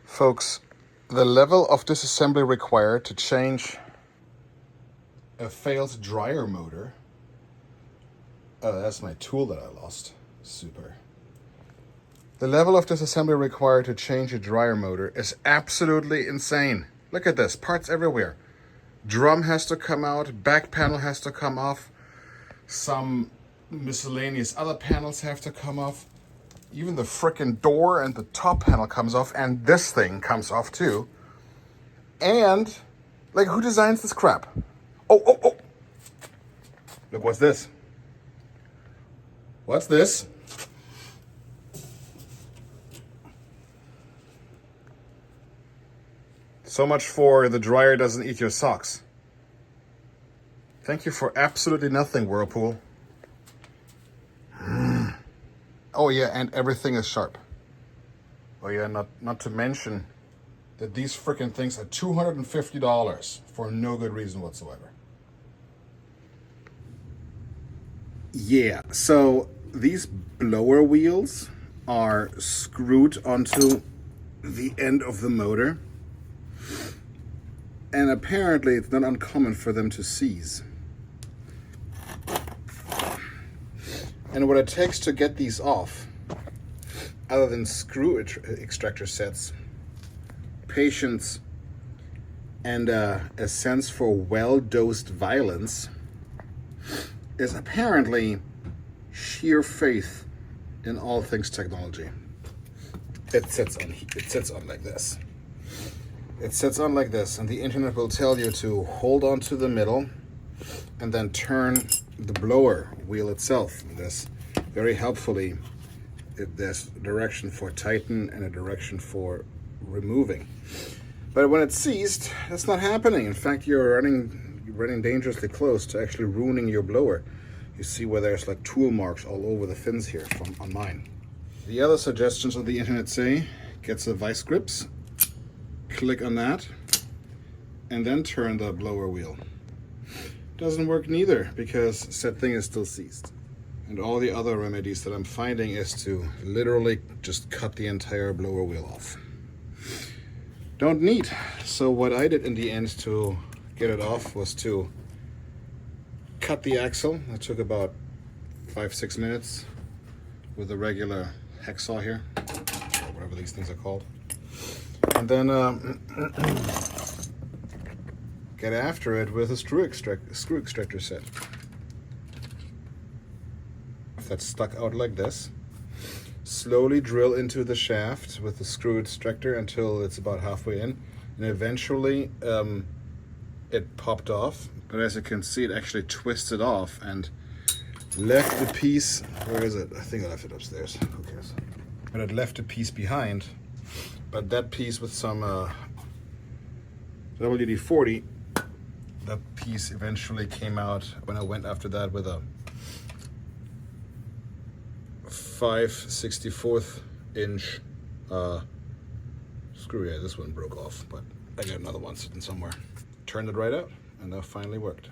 Folks, the level of disassembly required to change a failed dryer motor. Oh, that's my tool that I lost. Super. The level of disassembly required to change a dryer motor is absolutely insane. Look at this, parts everywhere. Drum has to come out, back panel has to come off, some miscellaneous other panels have to come off. Even the frickin' door and the top panel comes off, and this thing comes off too. And, like, who designs this crap? Oh. Look, what's this? What's this? So much for the dryer doesn't eat your socks. Thank you for absolutely nothing, Whirlpool. Oh yeah, and everything is sharp. Oh yeah, not to mention that these frickin' things are $250 for no good reason whatsoever. Yeah, so these blower wheels are screwed onto the end of the motor. And apparently it's not uncommon for them to seize. And what it takes to get these off, other than screw extractor sets, patience, and a sense for well-dosed violence, is apparently sheer faith in all things technology. It sits on like this. It sits on like this, and the internet will tell you to hold on to the middle and then turn the blower wheel itself. This very helpfully, there's a direction for tighten and a direction for removing. But when it's seized, that's not happening. In fact, you're running dangerously close to actually ruining your blower. You see where there's like tool marks all over the fins here on mine. The other suggestions on the internet say, get some vice grips, click on that, and then turn the blower wheel. Doesn't work neither, because said thing is still seized. And all the other remedies that I'm finding is to literally just cut the entire blower wheel off. Don't need. So what I did in the end to get it off was to cut the axle. That took about 5-6 minutes with a regular hacksaw here, or whatever these things are called. And then get after it with a screw extractor set. That's stuck out like this. Slowly drill into the shaft with the screw extractor until it's about halfway in, and eventually it popped off. But as you can see, it actually twisted off and left the piece. Where is it? I think I left it upstairs. Who cares? But it left a piece behind. But that piece with some WD-40, that piece eventually came out when I went after that with a 5/64 inch screw. Yeah, this one broke off, but I got another one sitting somewhere. Turned it right out, and that finally worked.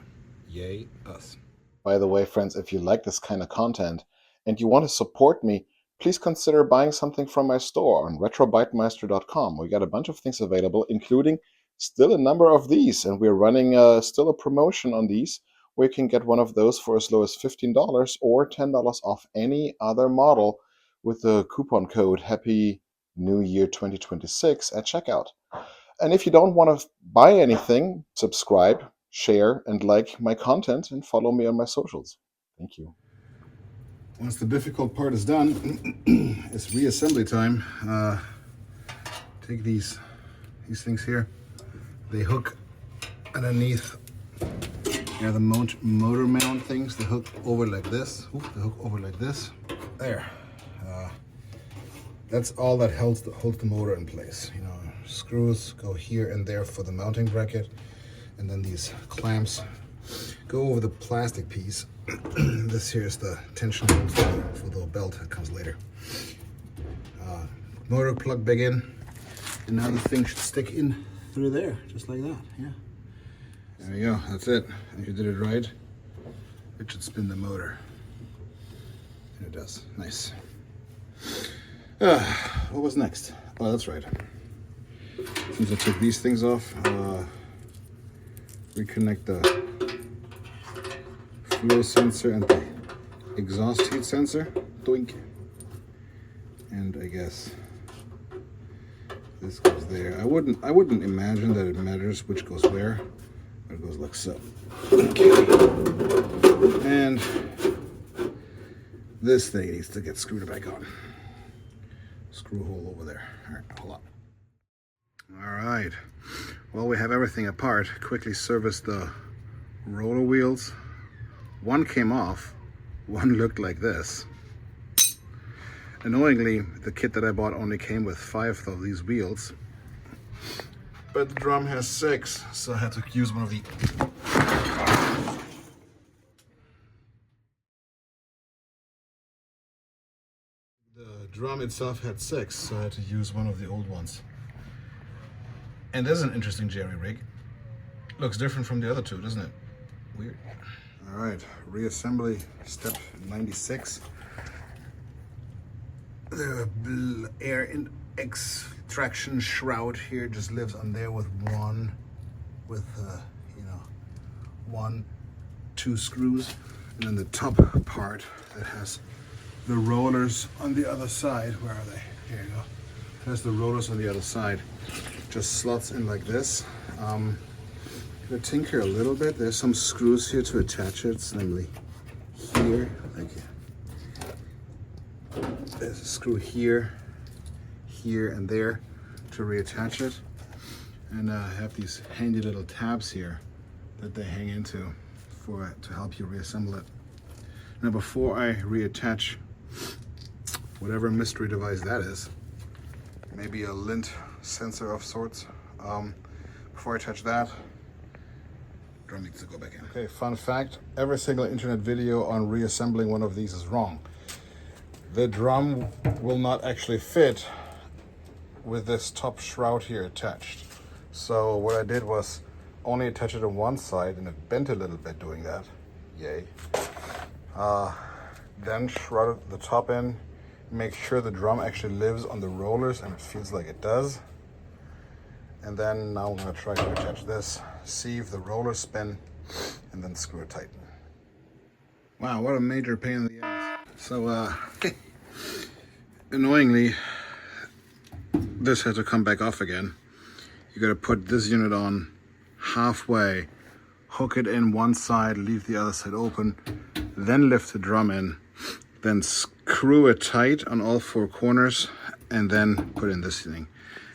Yay, us. By the way, friends, if you like this kind of content and you want to support me, please consider buying something from my store on retrobytemeister.com. We got a bunch of things available, including still a number of these, and we're running still a promotion on these where you can get one of those for as low as $15 or $10 off any other model with the coupon code Happy New Year 2026 at checkout. And if you don't want to buy anything, subscribe, share, and like my content, and follow me on my socials. Thank you. Once the difficult part is done, it's reassembly time. Take these things here. They hook underneath. Yeah, the motor mount things. They hook over like this. Ooh, they hook over like this. There. That's all that holds the motor in place. You know, screws go here and there for the mounting bracket, and then these clamps go over the plastic piece. This here is the tension hold for the belt that comes later. Motor plug back in, and now the thing should stick in through there, just like that. Yeah. There you go. That's it. If you did it right, it should spin the motor. And it does. Nice. What was next? Oh, that's right. Since I took these things off, reconnect the flow sensor and the exhaust heat sensor. Doink. And I guess this goes there. I wouldn't imagine that it matters which goes where, but it goes like so. Okay. And this thing needs to get screwed back on. Screw hole over there. All right, hold on. All right. Well, we have everything apart. Quickly service the roller wheels. One came off. One looked like this. Annoyingly, the kit that I bought only came with 5 of these wheels, but the drum has 6, so I had to use one of the... The drum itself had 6, so I had to use one of the old ones. And this is an interesting jerry rig. Looks different from the other two, doesn't it? Weird. All right, reassembly step 96. The air extraction shroud here just lives on there with two screws, and then the top part that has the rollers on the other side. Where are they? Here you go. It has the rollers on the other side. Just slots in like this. I'm gonna tinker a little bit. There's some screws here to attach it, namely here. There's a screw here, here, and there to reattach it. And I have these handy little tabs here that they hang into to help you reassemble it. Now, before I reattach whatever mystery device that is, maybe a lint sensor of sorts, before I touch that, drum needs to go back in. Okay, fun fact, every single internet video on reassembling one of these is wrong. The drum will not actually fit with this top shroud here attached. So what I did was only attach it on one side, and it bent a little bit doing that. Yay. Then shrouded the top in, make sure the drum actually lives on the rollers, and it feels like it does. And then now I'm gonna try to attach this, see if the rollers spin, and then screw it tight. Wow, what a major pain in the ass. So, annoyingly, this had to come back off again. You gotta put this unit on halfway, hook it in one side, leave the other side open, then lift the drum in, then screw it tight on all 4 corners, and then put in this thing.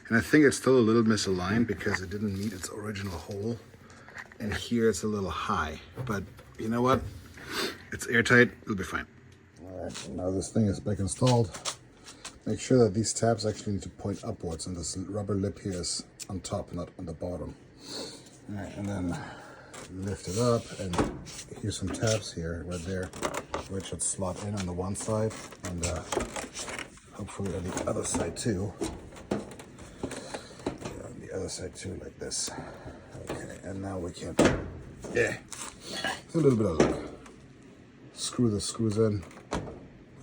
And I think it's still a little misaligned because it didn't meet its original hole. And here it's a little high, but you know what? It's airtight, it'll be fine. All right, now this thing is back installed. Make sure that these tabs actually need to point upwards, and this rubber lip here is on top, not on the bottom. All right, and then lift it up, and here's some tabs here, right there, which should slot in on the one side, and hopefully on the other side too. Yeah, on the other side too, like this. Okay, and now we can, a little bit of luck. Screw the screws in,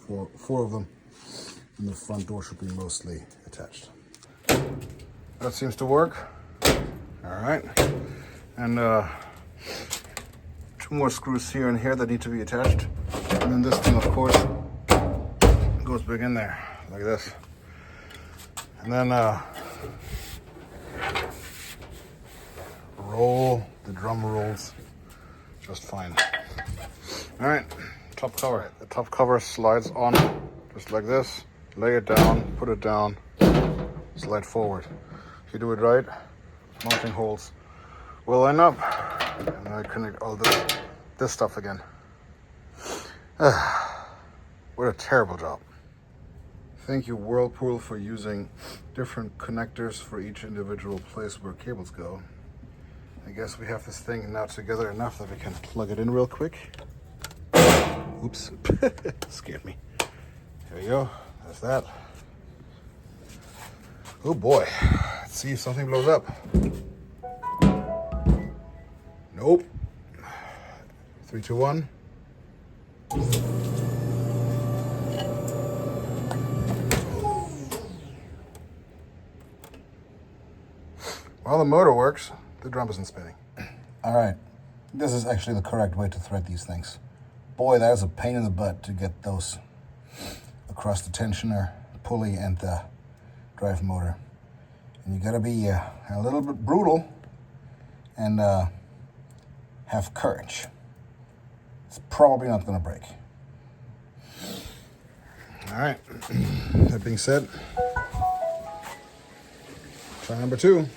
4 of them, and the front door should be mostly attached. That seems to work. All right, and 2 more screws here and here that need to be attached, and then this thing, of course, goes back in there like this, and then roll the drum rolls just fine. All right, top cover. The top cover slides on just like this. Lay it down, put it down, slide forward. If you do it right, mounting holes will line up, and I connect all this stuff again. What a terrible job. Thank you, Whirlpool, for using different connectors for each individual place where cables go. I guess we have this thing now together enough that we can plug it in real quick. Oops, scared me. There we go, that's that. Oh boy, let's see if something blows up. Nope. 3, 2, 1. Well, the motor works. The drum isn't spinning. All right. This is actually the correct way to thread these things. Boy, that is a pain in the butt to get those across the tensioner, pulley, and the drive motor. And you gotta be a little bit brutal and have courage. It's probably not gonna break. All right, that being said, try number 2.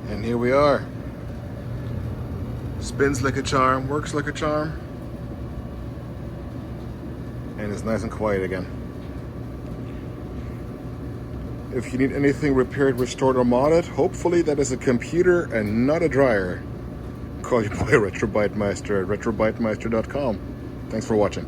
And here we are. Spins like a charm, works like a charm, and it's nice and quiet again. If you need anything repaired, restored, or modded, hopefully that is a computer and not a dryer. Call your boy Retrobite Meister at retrobitemeister.com. Thanks for watching.